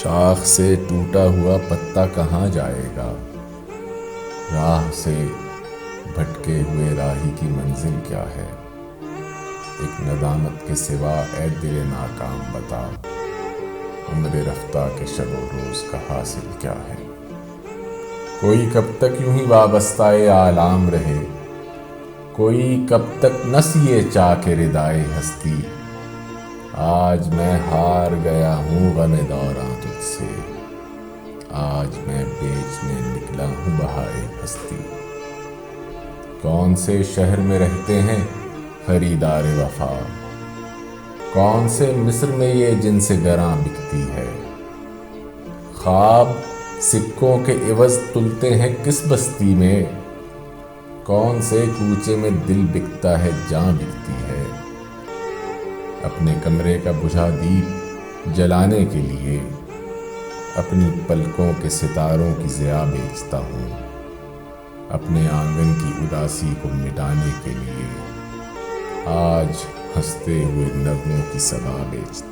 شاخ سے ٹوٹا ہوا پتا کہاں جائے گا؟ راہ سے بھٹکے ہوئے راہی کی منزل کیا ہے؟ ایک ندامت کے سوا اے دل ناکام بتا، عمر رفتہ کے شب و روز کا حاصل کیا ہے؟ کوئی کب تک یوں ہی وابستہ عالم رہے، کوئی کب تک نہ سیے چاک ردائے ہستی۔ آج میں ہار گیا ہوں غم دوراں تجھ سے، آج میں بیچنے نکلا ہوں بہائے ہستی۔ کون سے شہر میں رہتے ہیں خریدار وفا، کون سے مصر میں یہ جن سے گراں بکتی ہے؟ خواب سکوں کے عوض تلتے ہیں کس بستی میں، کون سے کوچے میں دل بکتا ہے جاں بکتی ہے؟ اپنے کمرے کا بجھا دیپ جلانے کے لیے اپنی پلکوں کے ستاروں کی ضیاء بیچتا ہوں، اپنے آنگن کی اداسی کو مٹانے کے لیے آج ہنستے ہوئے نغموں کی صدا بیچتا ہوں۔